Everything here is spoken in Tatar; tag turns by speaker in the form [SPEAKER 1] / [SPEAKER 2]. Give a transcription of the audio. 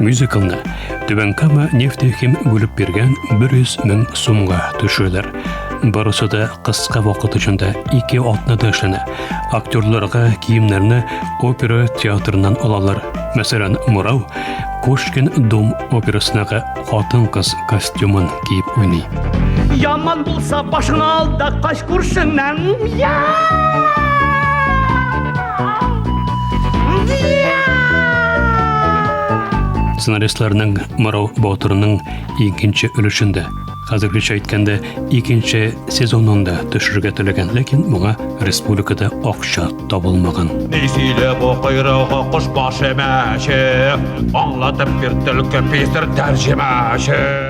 [SPEAKER 1] мюзиклны Түбәнкама нефтехим бүлеп биргән 100 мең сумга төшерәләр. Барысы да кыска вакыт эчендә 2 атнада эшләнә. Актерларга киемнәрне опера театрыннан алалар. Мәсәлән, Мурау Пушкин дом операсынага хатын-кыз костюмын киеп уйный.
[SPEAKER 2] Яман булса башың алда каш күршеңнән.
[SPEAKER 1] Сценаристларның Мурау Батырның икенче өлешендә, хәзергечә әйткәндә, икенче сезонында төшерергә теләгән, ләкин моңа республикада акча табылмаган.
[SPEAKER 2] Нисиле бу койрыгы кош башы мәче, аңлатып бир төлке пистер тәрҗемәче.